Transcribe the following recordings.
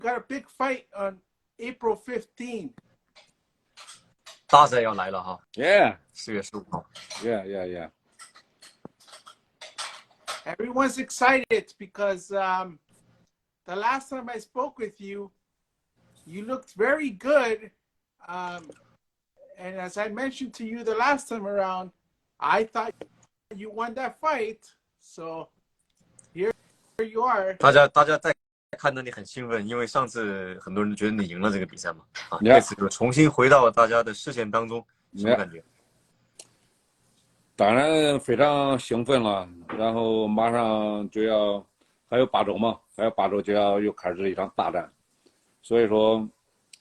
got a big fight on April 15th. 大赛要来了哈 Yeah. ，4月15号。Yeah. Everyone's excited because the last time I spoke with you, you looked very good. And as I mentioned to you the last time around, I thought you won that fight. So here you are. 大家在看到你很兴奋，因为上次很多人觉得你赢了这个比赛嘛，啊， Yeah. 这次就重新回到大家的视线当中，什么感觉？ 当然非常兴奋了，然后马上就要还有8周嘛，还有8周就要又开始一场大战，所以说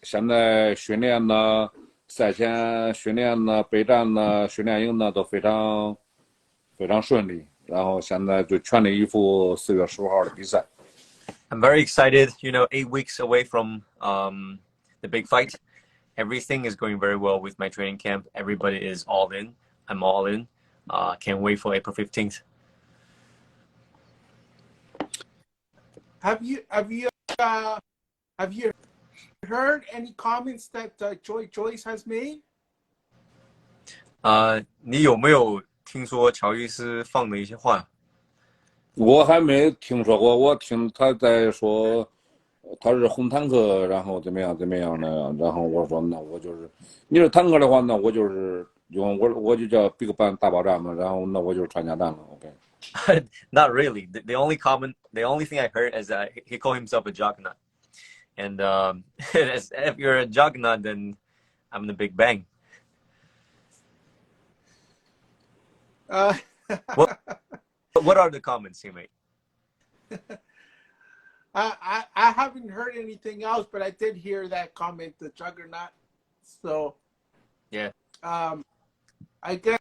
现在训练呢、赛前训练呢、备战呢、训练营呢都非常顺利，然后现在就全力以赴4月15号的比赛。 I'm very excited. You know, 8 weeks away from the big fight. Everything is going very well with my training camp. Everybody is all in. I'm all in. Can't wait for April 15th. Have you heard any comments that Joe Joyce has made? 你有没有听说乔伊斯放的一些话？ 我还没听说过，我听他在说他是红坦克，然后怎么样的，然后我说那我就是你是坦克的话，那我就是用我就叫 Big Bang 大爆炸嘛，然后那我就是穿甲弹了 ，OK。 Not really. The only thing I heard is that he called himself a juggernaut, and if you're a juggernaut, then I'm the Big Bang. What are the comments he made? I haven't heard anything else, but I did hear that comment, the juggernaut. So yeah, I guess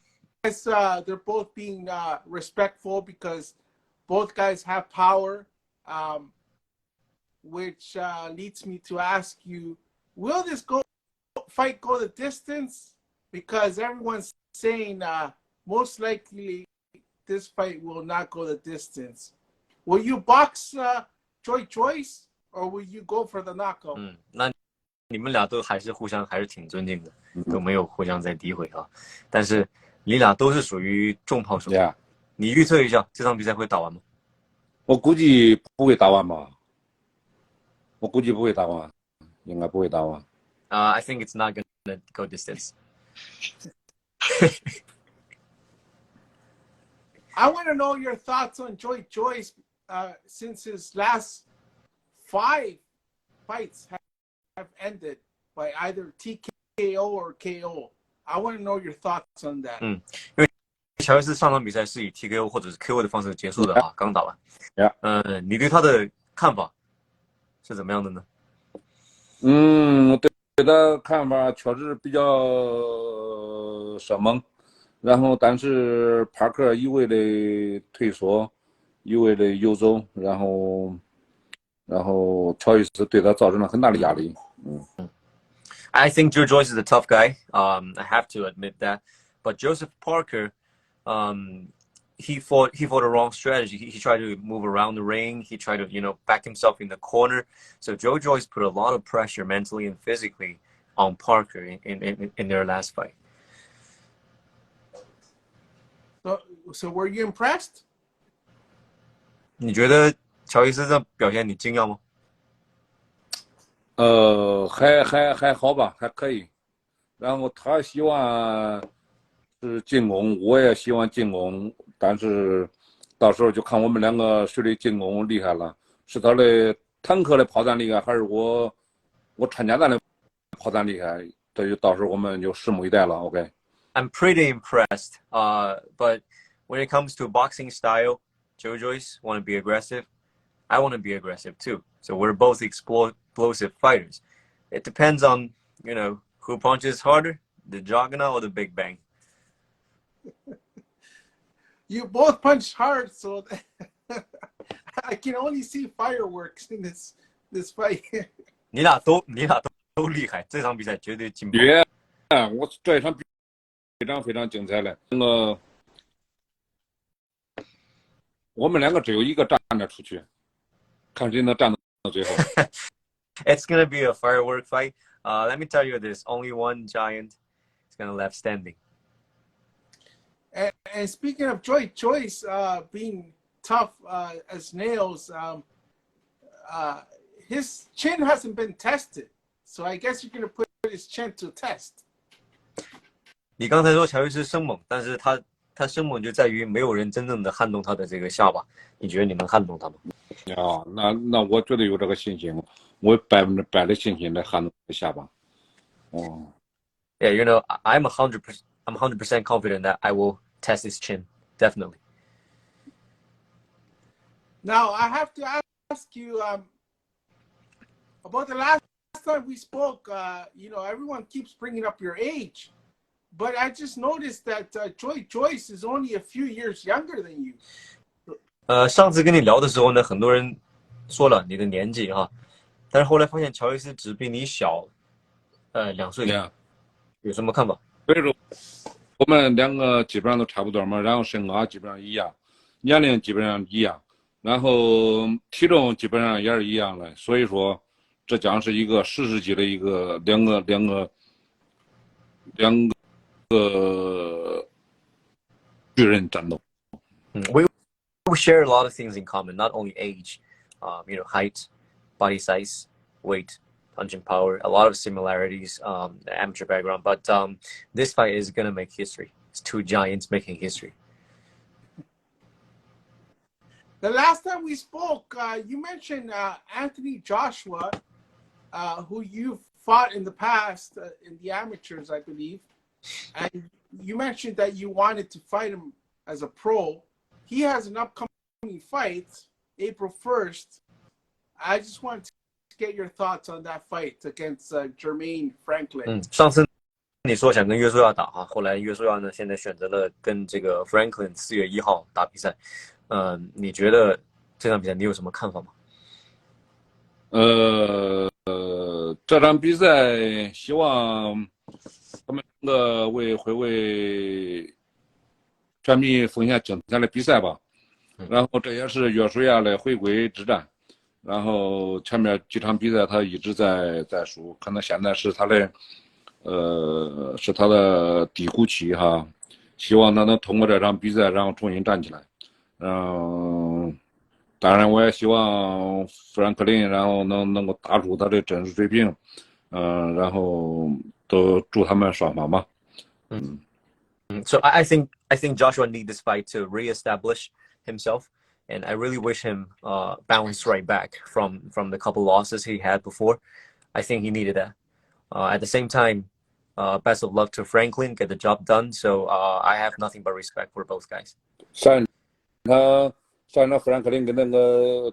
they're both being respectful because both guys have power, which leads me to ask you: will this fight go the distance? Because everyone's saying most likely this fight will not go the distance. Will you box Joe Joyce, or will you go for the knockout? 那你们俩都还是互相还是挺尊敬的，都没有互相在诋毁啊。但是你俩都是属于重炮手， Yeah. 你预测一下这场比赛会打完吗？我估计不会打完吧，我估计不会打完，应该不会打完。I think it's not gonna go distance. I want to know your thoughts on Joe Joyce since his last 5 fights have ended by either TKO or KO. I want to know your thoughts on that. 因为乔伊斯上场比赛是以 TKO 或者是 KO 的方式结束的啊，刚打完。你对他的看法是怎么样的呢？对他看法确实比较生猛。然后，但是帕克一味的退缩，一味的游走，然后乔伊斯对他造成了很大的压力。I think Joe Joyce is a tough guy. I have to admit that. But Joseph Parker, he fought a wrong strategy. He tried to move around the ring. He tried to, back himself in the corner. So Joe Joyce put a lot of pressure mentally and physically on Parker in their last fight. So were you impressed? 你觉得乔伊斯这表现你惊讶吗？还好吧，还可以。然后他希望是进攻，我也希望进攻，但是到时候就看我们两个谁的进攻厉害了，是他的坦克的炮弹厉害，还是我穿甲弹的炮弹厉害？这就到时候我们就拭目以待了。OK。I'm pretty impressed. But when it comes to boxing style, Joe Joyce want to be aggressive. I want to be aggressive too. So we're both explosive fighters. It depends on, who punches harder, the Juggernaut or the Big Bang. You both punch hard, so I can only see fireworks in this fight. 你俩都厉害，这场比赛绝对劲爆。我这一场非常非常精彩了。我们两个只有一个站着出去，看谁能站到最后。It's gonna be a firework fight. Let me tell you this: only one giant is gonna left standing. And speaking of Joyce being tough as nails, his chin hasn't been tested, so I guess you're gonna put his chin to test. 你刚才说乔伊斯生猛，但是他生猛就在于没有人真正的撼动他的这个下巴。你觉得你能撼动他吗？啊，那我绝对有这个信心，我有100%的信心来撼动下巴。哦。Yeah, I'm 100% confident that I will test his chin, definitely. Now I have to ask you about the last time we spoke. Everyone keeps bringing up your age, but I just noticed that Joe Joyce is only a few years younger than you. 上次跟你聊的时候呢，很多人说了你的年纪哈，但是后来发现乔伊斯只比你小2岁。有什么看法？所以说，我们两个基本上都差不多嘛，然后身高基本上一样，年龄基本上一样，然后体重基本上也是一样的，所以说这将是一个10世纪的一个两个巨人战斗。We share a lot of things in common, not only age, height, body size, weight, punching power, a lot of similarities, amateur background. But this fight is going to make history. It's two giants making history. The last time we spoke, you mentioned Anthony Joshua, who you fought in the past in the amateurs, I believe. And you mentioned that you wanted to fight him as a pro. He has an upcoming fight, April 1st. I just wanted to get your thoughts on that fight against Jermaine Franklin. 上次你说想跟约书亚打哈，后来约书亚呢现在选择了跟这个 Franklin 4月1号打比赛。你觉得这场比赛你有什么看法吗？这场比赛希望他们为全民奉献精彩的比赛吧。然后这也是约书亚的回归之战。然后前面几场比赛他一直在输，可能现在是他的低谷期哈。希望他能通过这场比赛，然后重新站起来。当然我也希望富兰克林然后能够打出他的真实水平。然后都祝他们双方吧。So I think Joshua needs this fight to reestablish himself, and I really wish him bounce right back from the couple losses he had before. I think he needed that. At the same time, best of luck to Franklin, get the job done. So I have nothing but respect for both guys. 上场富兰克林跟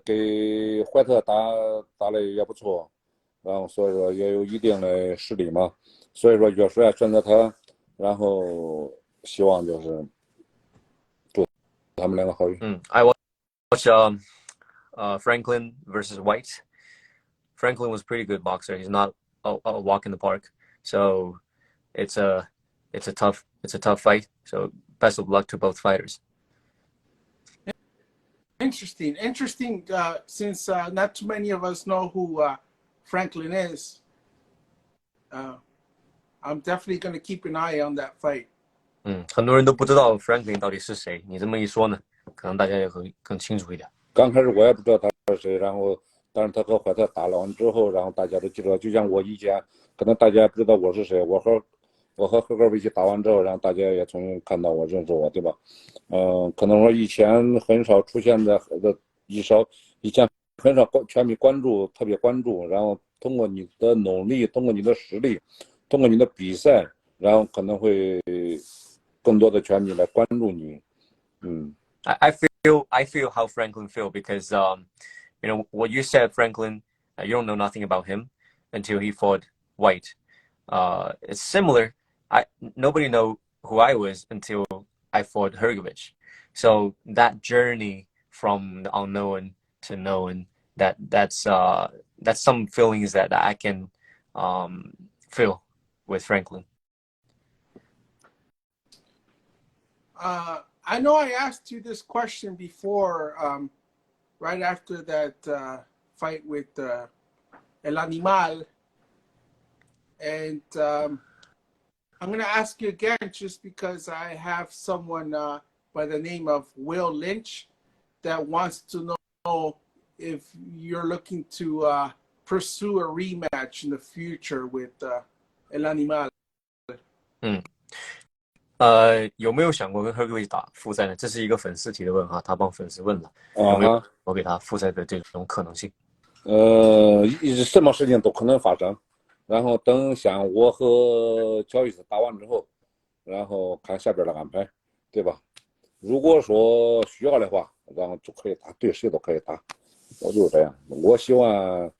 给怀特打的也不错，然后所以说也有一定的实力嘛，所以说约书亚选择他，然后希望就是祝他们两个好运。I watch Franklin versus White. Franklin was a pretty good boxer. He's not a walk in the park. So it's a tough fight. So best of luck to both fighters. Interesting. Since not too many of us know who Franklin is. I'm definitely going to keep an eye on that fight. 很多人都不知道 Franklin 到底是谁。你这么一说呢，可能大家也更清楚一点。刚开始我也不知道他是谁，然后但是他和怀特打了完之后，然后大家都知道。就像我以前，可能大家也不知道我是谁，我和赫格维奇打完之后，然后大家也重新看到我，认识我，对吧？可能说以前很少出现在以前很少全民特别关注，然后通过你的努力，通过你的实力，通过你的比赛，然后可能会更多的全民来关注你。I feel how Franklin feel because what you said, Franklin, you don't know nothing about him until he fought White. It's similar. Nobody know who I was until I fought Hrgovic. So that journey from the unknown to known, that's some feelings that I can feel with Franklin. I know I asked you this question before, right after that fight with El Animal. And I'm going to ask you again just because I have someone by the name of Will Lynch that wants to know if you're looking to pursue a rematch in the future with El Animal. 有没有想过跟 Hercules 打复赛呢？这是一个粉丝提的问哈，他帮粉丝问了，有没有我给他复赛的这种可能性？什么事情都可能发生，然后等像我和乔伊斯打完之后，然后看下边的安排，对吧？如果说需要的话，然后就可以打，对谁都可以打，我就是这样。我希望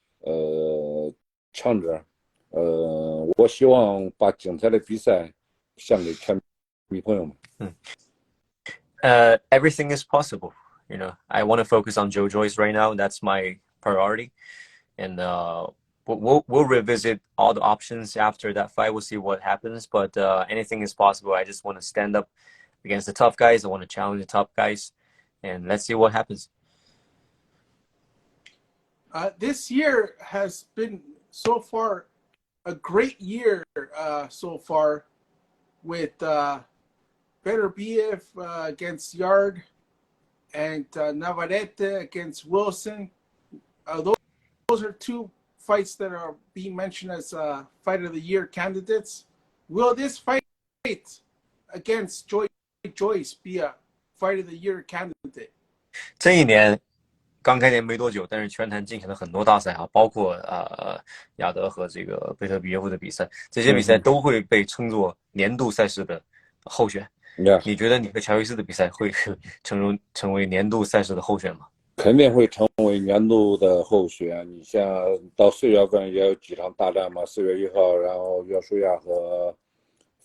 强者，我希望把精彩的比赛献给全米朋友们。Everything is possible. You know, I want to focus on Joe Joyce right now. That's my priority, and we'll revisit all the options after that fight. We'll see what happens, but anything is possible. I just want to stand up against the tough guys. I want to challenge the tough guys, and let's see what happens. This year has been so far a great year so far with Beterbiev against Yard and Navarrete against Wilson. Those are two fights that are being mentioned as Fight of the Year candidates. Will this fight against Joe Joyce be a Fight of the Year candidate? 这一年刚开年没多久，但是拳坛进行了很多大赛啊，包括亚德和这个贝特比耶夫的比赛，这些比赛都会被称作年度赛事的候选。你觉得你和乔伊斯的比赛会成为年度赛事的候选吗？肯定会成为年度的候选。你像到4月份也有几场大战嘛，4月1号，然后约书亚和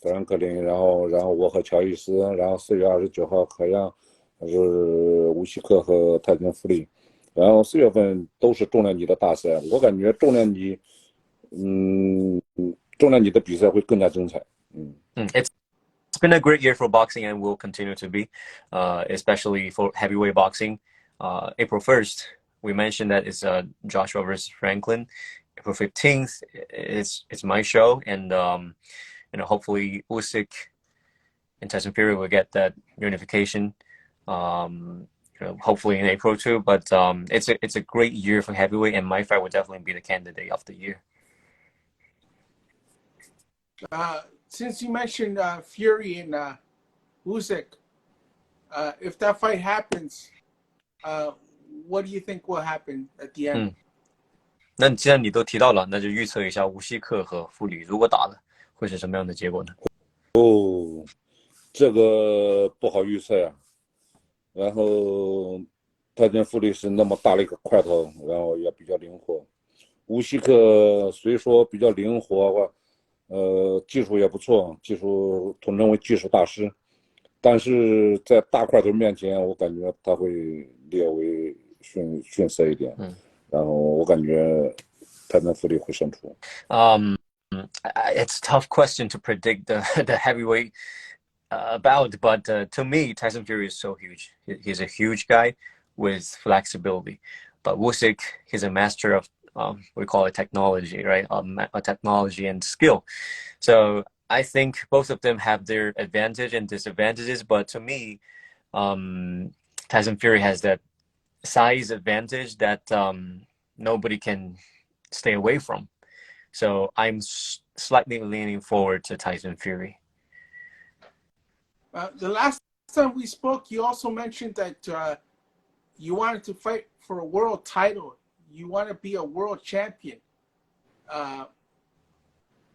弗兰克林，然后我和乔伊斯，然后4月29号可样是乌西克和泰森弗利，然后4月份都是重量级的大赛。我感觉重量级的比赛会更加精彩。It's been a great year for boxing and will continue to be, especially for heavyweight boxing. April 1st, we mentioned that it's Joshua versus Franklin. April 15th, it's my show, and hopefully Usyk and Tyson Fury will get that unification. Hopefully in April too. But it's a great year for heavyweight, and my fight would definitely be the candidate of the year. Since you mentioned Fury and Usyk, if that fight happens, what do you think will happen at the end? 那既然你都提到了，那就预测一下乌西克和弗里如果打了，会是什么样的结果呢？这个不好预测呀。然后泰森弗里是那么大的一个块头，然后也比较灵活。乌西克虽说比较灵活，技术也不错，统称为技术大师，但是在大块头面前，我感觉他会略微逊色一点。然后我感觉泰森弗里会胜出。It's a tough question to predict the heavyweight bout, but to me, Tyson Fury is so huge. He's a huge guy with flexibility, but Usyk, he's a master of we call it technology, right? Technology and skill. So I think both of them have their advantage and disadvantages, but to me, Tyson Fury has that size advantage that nobody can stay away from. So I'm slightly leaning forward to Tyson Fury. The last time we spoke, you also mentioned that you wanted to fight for a world title. You want to be a world champion.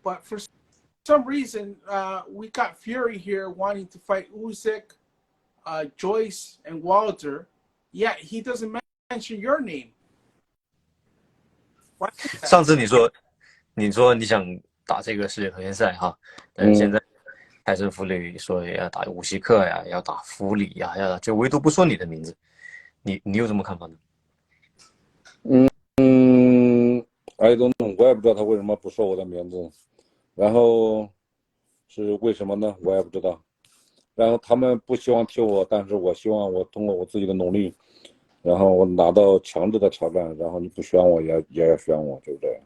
But for some reason, we got Fury here wanting to fight Usyk, Joyce, and Wilder. Yet he doesn't mention your name. 上次你说你想打这个世界头衔赛哈，但是现在泰森弗里说要打乌西克呀，要打弗里呀，就唯独不说你的名字，你有什么看法呢？I don't know， 我也不知道他为什么不说我的名字，然后是为什么呢？我也不知道。然后他们不希望提我，但是我希望我通过我自己的努力，然后我拿到强制的挑战，然后你不选我也要选我，就这样。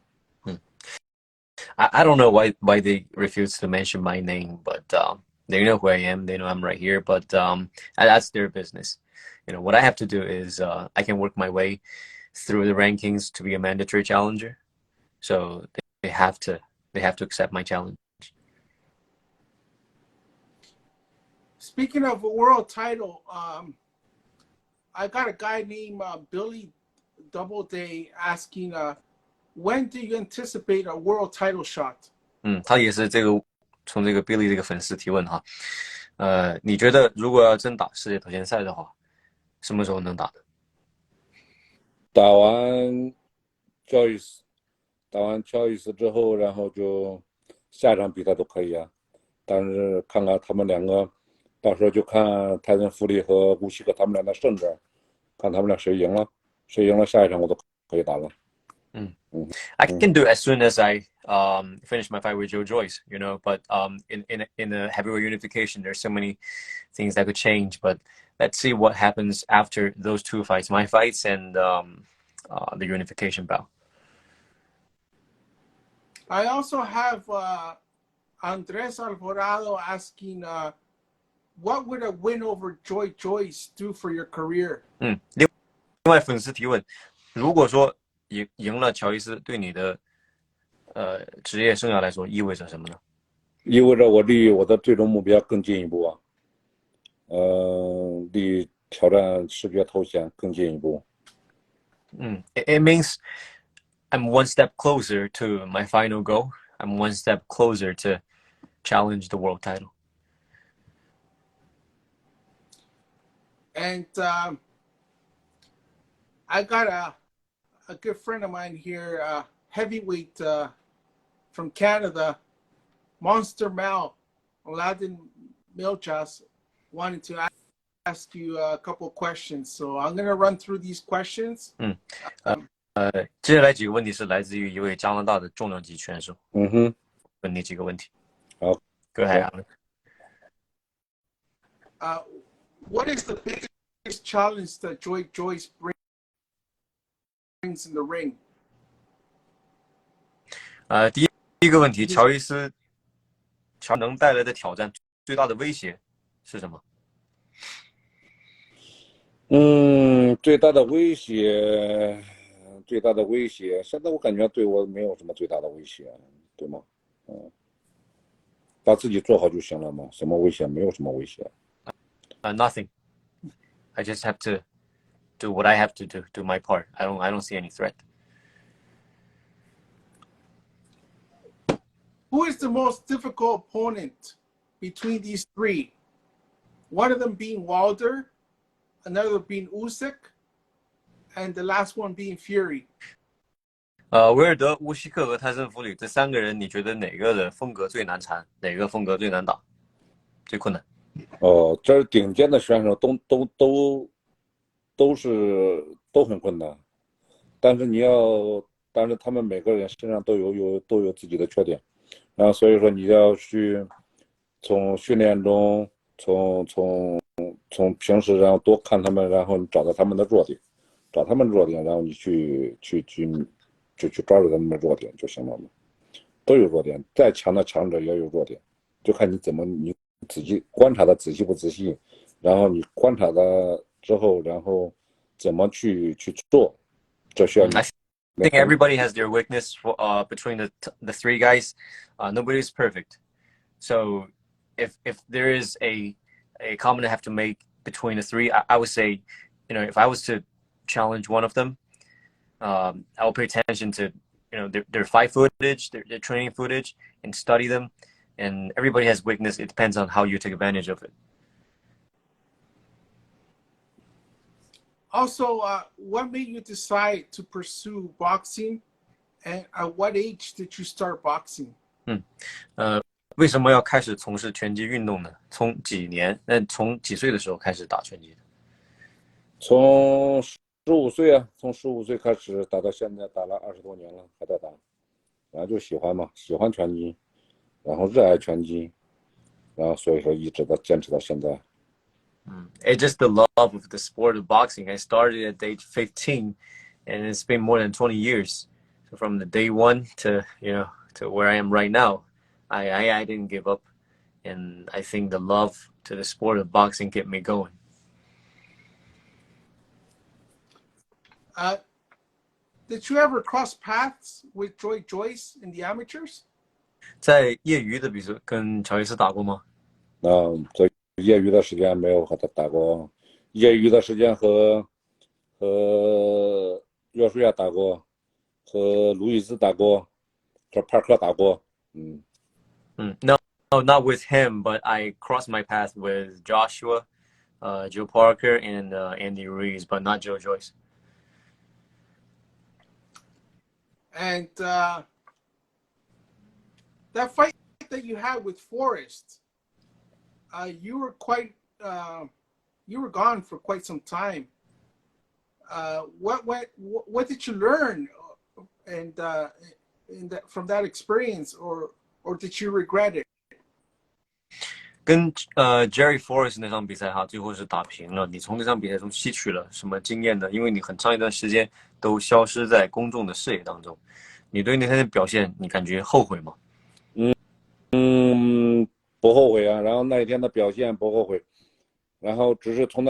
I don't know why they refuse to mention my name, but they know who I am. They know I'm right here, but that's their business. What I have to do is I can work my way through the rankings to be a mandatory challenger. So they have to accept my challenge. Speaking of a world title, I got a guy named Billy Doubleday asking, when do you anticipate a world title shot? 他也是从这个 Billy 这个粉丝提问哈，你觉得如果要真打世界头衔赛的话，什么时候能打的？打完 Joyce 之后，然后就下一场比赛都可以啊。但是看看他们两个，到时候就看泰森弗利和乌西克他们俩的胜负，看他们俩谁赢了，下一场我都可以打了。I can do it as soon as I finish my fight with Joe Joyce, But in the heavyweight unification, there's so many things that could change. But let's see what happens after those two fights, my fights and the unification bout. I also have Andres Alvarado asking, what would a win over Joe Joyce do for your career? 另外粉丝提问，如果说赢了乔伊斯，对你的职业生涯来说意味着什么呢？意味着我离我的最终目标更进一步啊，离挑战世界头衔更进一步。It means I'm one step closer to my final goal. I'm one step closer to challenge the world title. And I got a good friend of mine here, heavyweight from Canada, Monster Mal, Aladdin Milchas, wanted to ask you a couple of questions. So I'm going to run through these questions. 接下来几个问题是来自于一位加拿大的重量级选手。问你几个问题。好 Go ahead, Alan. What is the biggest challenge that Joe Joyce brings in the ring? 第一个问题，乔伊斯能带来的挑战最大的威胁是什么？最大的威胁，现在我感觉对我没有什么最大的威胁，对吗？把自己做好就行了嘛，什么威胁？没有什么威胁。Nothing. I just have to do what I have to do my part. I don't see any threat. Who is the most difficult opponent between these three? One of them being Wilder, another being Usyk, and the last one being Fury. 威尔德、乌西克和泰森弗里这三个人，你觉得哪个的风格最难缠？哪个风格最难打？最困难？这是顶尖的选手，都很困难，但是他们每个人身上都有自己的缺点，然后所以说你要去从训练中，从平时然后多看他们，然后你找到他们的弱点，然后你去抓住他们的弱点就行了嘛。都有弱点，再强的强者也有弱点，就看你怎么你仔细观察的仔细不仔细，然后你观察的之后，然后怎么去做，这需要你。I think everybody has their weakness between the three guys. Nobody's perfect. So if there is a comment I have to make between the three, I would say, if I was to challenge one of them, I will pay attention to, their fight footage, their training footage, and study them. And everybody has weakness. It depends on how you take advantage of it. Also, what made you decide to pursue boxing, and at what age did you start boxing? 为什么要开始从事拳击运动呢？从几岁的时候开始打拳击的？从15岁啊，从15岁开始打到现在，打了20多年了，还在打，然后就喜欢嘛，喜欢拳击，然后热爱拳击，然后所以说一直坚持到现在。It's just the love of the sport of boxing. I started at age 15, and it's been more than 20 years. So from the day one to to where I am right now, I didn't give up, and I think the love to the sport of boxing kept me going. Did you ever cross paths with Joe Joyce in the amateurs? 在业余的比赛跟乔伊斯打过吗？这业余的时间没有和他打过，业余的时间和约书亚打过，和路易斯打过，和帕克打过。No, not with him, but I crossed my path with Joshua, Joe Parker, and Andy Ruiz, but not Joe Joyce. And that fight that you had with Forrest, you were gone for quite some time. What did you learn, and from that experience, or did you regret it? 跟Jerry Forrest 那场比赛哈，最后是打平了。你从那场比赛中吸取了什么经验呢？因为你很长一段时间都消失在公众的视野当中，你对那天的表现，你感觉后悔吗？不后悔啊。然后那一天的表现不后悔，然后只是从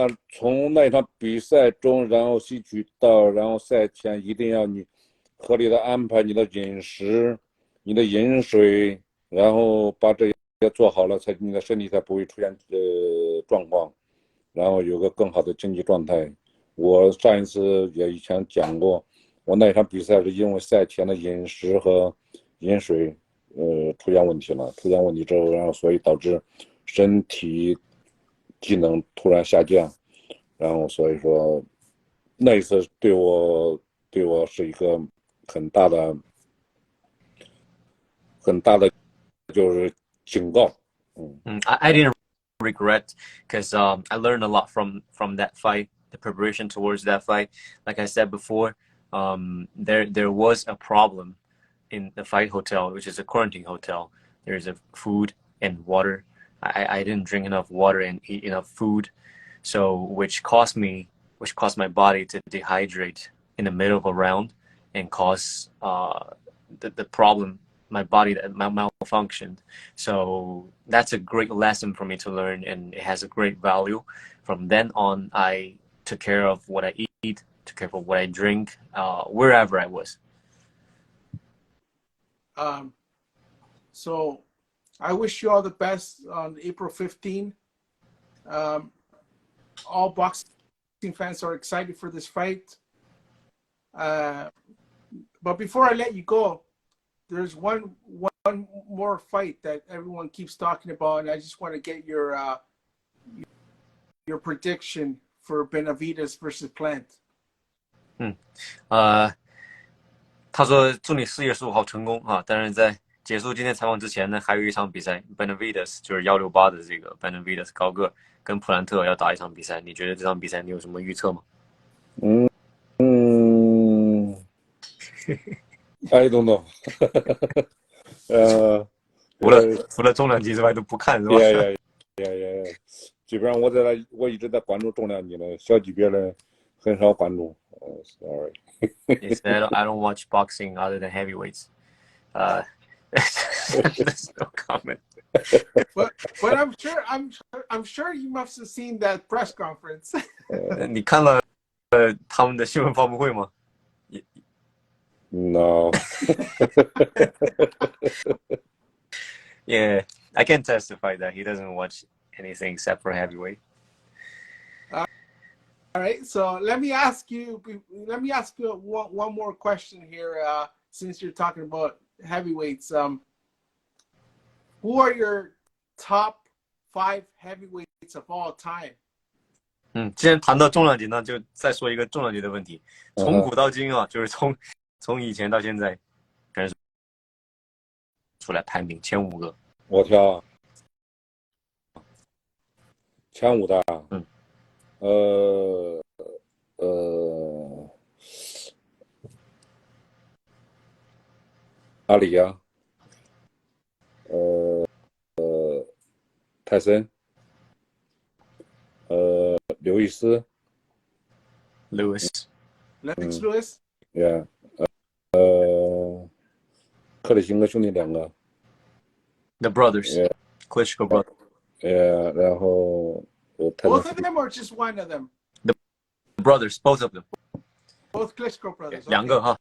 那一场比赛中，然后吸取到，然后赛前一定要你合理的安排你的饮食、你的饮水，然后把这些做好了，你的身体才不会出现状况，然后有个更好的竞技状态。我上一次也以前讲过，我那场比赛是因为赛前的饮食和饮水出现问题了，出现问题之后，然后所以导致身体机能突然下降，然后所以说那一次对我是一个很大的就是警告。I didn't regret because I learned a lot from that fight, the preparation towards that fight. Like I said before, there was a problem in the fight hotel, which is a quarantine hotel. There's a food and water. I didn't drink enough water and eat enough food, so which caused my body to dehydrate in the middle of a round and cause the problem. My body that malfunctioned. So that's a great lesson for me to learn, and it has a great value. From then on, I took care of what I eat, took care of what I drink, wherever I was. So I wish you all the best on April 15. All boxing fans are excited for this fight. But before I let you go, there's one more fight that everyone keeps talking about, and I just want to get your prediction for Benavidez versus Plant. 他说祝你4月15号成功啊！但是在结束今天采访之前呢，还有一场比赛 ，Benavidez 就是168的这个 Benavidez 高个跟普兰特要打一场比赛，你觉得这场比赛你有什么预测吗？I don't know 除了重量级之外都不看是吧？基本上我一直在关注重量级的，小级别的很少关注。Sorry. Instead, I don't watch boxing other than heavyweights. There's no comment. But I'm sure you must have seen that press conference. 你看了他们的新闻发布会吗？No. Yeah, I can testify that he doesn't watch anything except for heavyweight. All right, so let me ask you one more question here. Since you're talking about heavyweights, who are your top 5 heavyweights of all time? 既然谈到重量级呢，就再说一个重量级的问题。从古到今啊，就是从以前到现在，开始出来排名前5个。我挑前5的。阿里呀，泰森，刘易斯 Lennox Lewis. Yeah. 克里辛格兄弟两个。The brothers, Klitschko brothers. 然后Both of them or just one of them? The brothers, both of them. Both Klitschko brothers. 两个哈。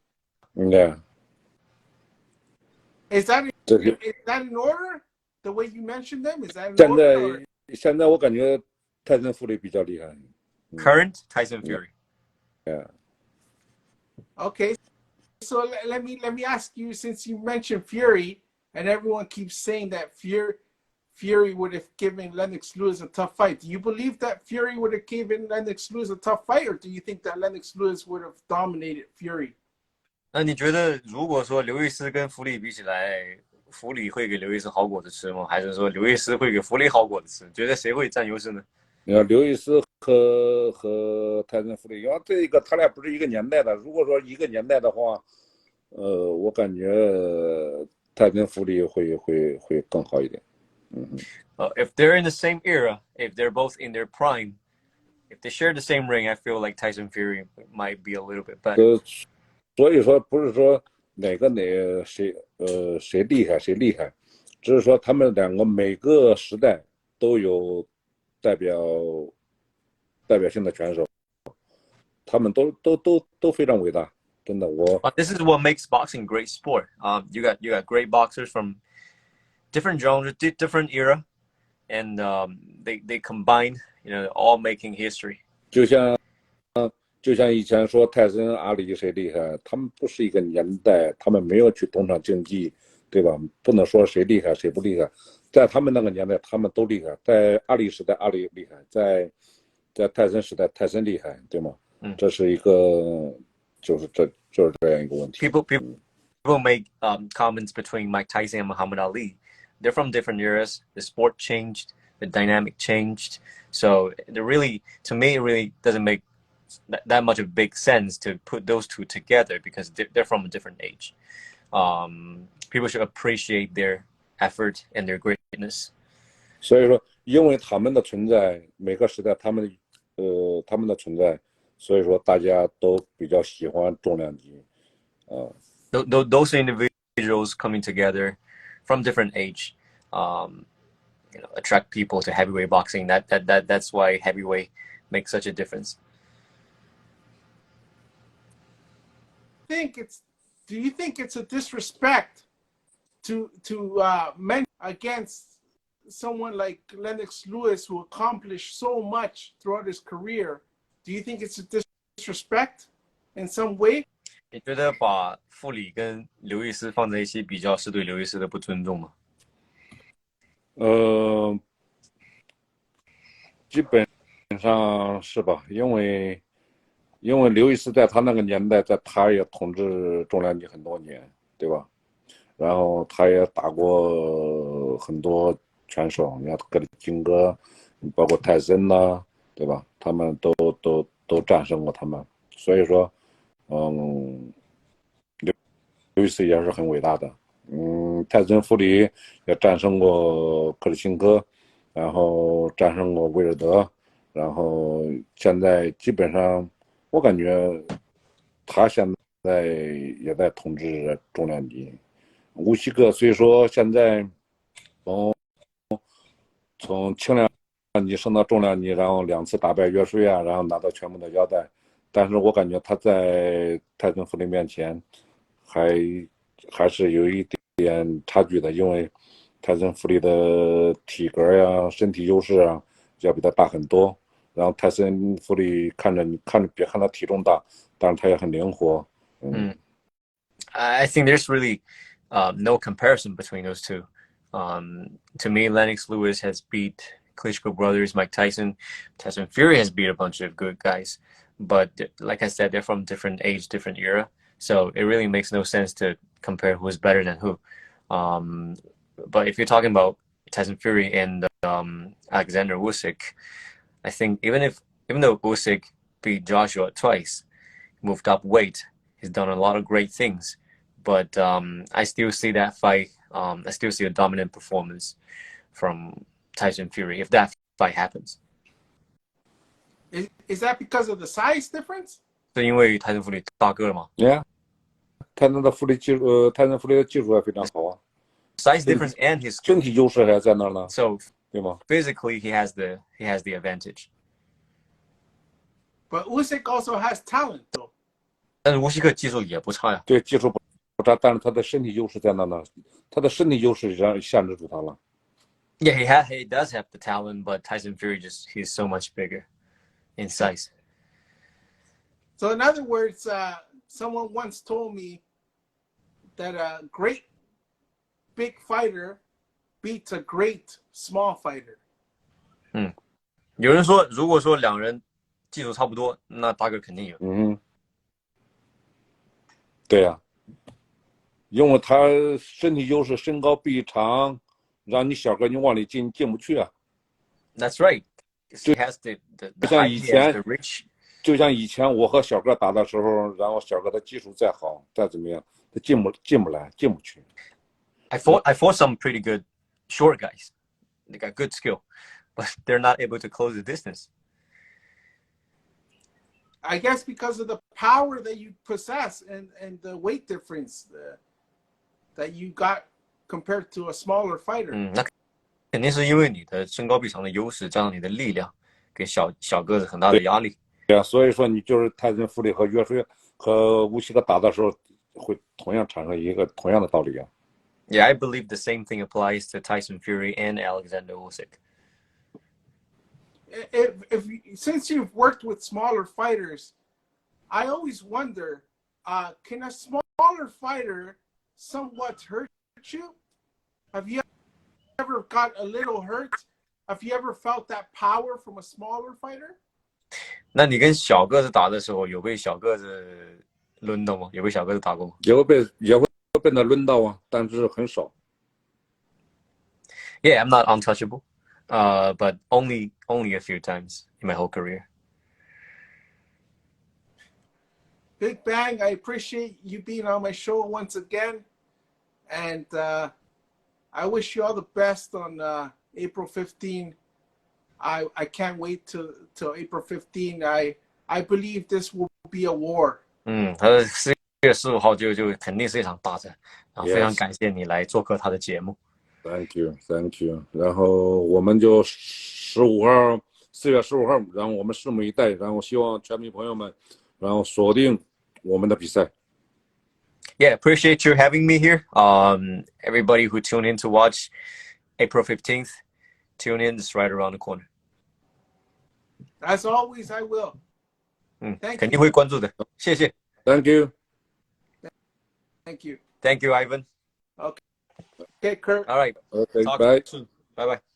Yeah. Is that in order? The way you mentioned them? Is that in order? 现在我感觉泰森富利比较厉害。Current Tyson Fury. Yeah. Okay. So let me ask you, since you mentioned Fury, and everyone keeps saying that Fury would have given Lennox Lewis a tough fight. Do you believe that Fury would have given Lennox Lewis a tough fight, or do you think that Lennox Lewis would have dominated Fury? 那你觉得，如果说刘易斯跟福利比起来，福利会给刘易斯好果子吃吗？还是说刘易斯会给福利好果子吃？觉得谁会占优势呢？你看刘易斯和泰森富利，要这个他俩不是一个年代的。如果说一个年代的话，我感觉泰森富利会更好一点。If they're in the same era, if they're both in their prime, if they share the same ring, I feel like Tyson Fury might be a little bit better. 所以说不是说哪个谁厉害谁厉害，只是说他们两个每个时代都有代表性的选手，他们都非常伟大，真的我。This is what makes boxing great sport. You got great boxers from different genres, different era, and they combine, all making history. 就像以前说泰森、阿里谁厉害，他们不是一个年代，他们没有去同场竞技，对吧？不能说谁厉害谁不厉害，在他们那个年代他们都厉害，在阿里时代阿里厉害，在泰森时代泰森厉害，对吗？这是一个就是这样一个问题。People make comments between Mike Tyson and Muhammad Ali. They're from different eras. The sport changed, the dynamic changed. So to me, it really doesn't make that much of big sense to put those two together because they're from a different age. People should appreciate their effort and their greatness. 所以说，因为他们的存在，每个时代他们的存在，所以说大家都比较喜欢重量级。Those individuals coming together from different age, attract people to heavyweight boxing. That's why heavyweight makes such a difference. Do you think it's a disrespect to men against someone like Lennox Lewis who accomplished so much throughout his career? Do you think it's a disrespect in some way? 你觉得把富里跟刘易斯放在一起比较是对刘易斯的不尊重吗？基本上是吧，因为刘易斯在他那个年代，他也统治重量级很多年，对吧？然后他也打过很多拳手，你看格里金哥，包括泰森呐，对吧？他们都战胜过他们，所以说，刘易斯也是很伟大的。泰森富里也战胜过克里辛科，然后战胜过威尔德，然后现在基本上我感觉他现在也在统治重量级。无锡哥虽说现在从轻量级升到重量级，然后2次打败约书亚，然后拿到全部的腰带，但是我感觉他在泰森富里面前还是有一点差距的，因为泰森富里的体格呀、身体优势啊要比他大很多。然后泰森富里别看他体重大，但是他也很灵活。I think there's really no comparison between those two. To me, Lennox Lewis has beat Klitschko brothers, Mike Tyson. Tyson Fury has beat a bunch of good guys. But like I said, they're from different age, different era. So it really makes no sense to compare who's better than who. But if you're talking about Tyson Fury and Alexander Usyk, I think even though Usyk beat Joshua twice, moved up weight, he's done a lot of great things. But I still see that fight. I still see a dominant performance from Tyson Fury if that fight happens. Is that because of the size difference? 是因为泰森富里大个了吗？ Yeah. 泰森的技术也非常好啊。 Size difference and his 身体优势还在那儿呢， so 对吗？ physically he has the advantage. But Usyk also has talent, though. 但是乌西克技术也不差呀。对，技术不差，但是他的身体优势在那呢，他的身体优势让限制住他了。 Yeah, he does have the talent, but Tyson Fury he's so much bigger in size. So in other words, someone once told me that a great big fighter beats a great small fighter. 有人说，如果说两人技术差不多，那大哥肯定赢。对呀，因为他身体优势，身高臂长，让你小个你往里进不去啊。 That's right. He has the height, he has the reach. 就像以前我和小哥打的时候，然后小哥的技术再好再怎么样，他进不去。 I fought some pretty good short guys. They got good skill, but they're not able to close the distance. I guess because of the power that you possess and the weight difference that you got compared to a smaller fighter. 那肯定是因为你的身高臂长的优势，加上你的力量，给小个子很大的压力。对啊，所以说你就是泰森弗里和约水和乌西克打的时候，会同样产生一个同样的道理啊。 Yeah, I believe the same thing applies to Tyson Fury and Alexander Usyk. Since you've worked with smaller fighters, I always wonder, can a smaller fighter somewhat hurt you? Have you ever got a little hurt? Have you ever felt that power from a smaller fighter? 那你跟小个子打的时候，有被小个子抡到吗？有被小个子打过吗？也会被他抡到啊，但是很少。 Yeah, I'm not untouchable, but only a few times in my whole career. Big Bang, I appreciate you being on my show once again, and I wish you all the best on April 15. I can't wait till April 15. I believe this will be a war. 他的4月15号就肯定是一场大战，然后非常感谢你来做客他的节目。Thank you。然后我们就4月15号，然后我们拭目以待，然后希望全民朋友们，然后锁定我们的比赛。Yeah, appreciate you having me here. Everybody who tuned in to watch April 15th, tune in. It's right around the corner. As always, I will. Thank 肯定 you. 会关注的。谢谢。Thank you. Thank you. Thank you, Ivan. Okay, Kurt. All right. Okay, Talk bye. soon. Bye bye.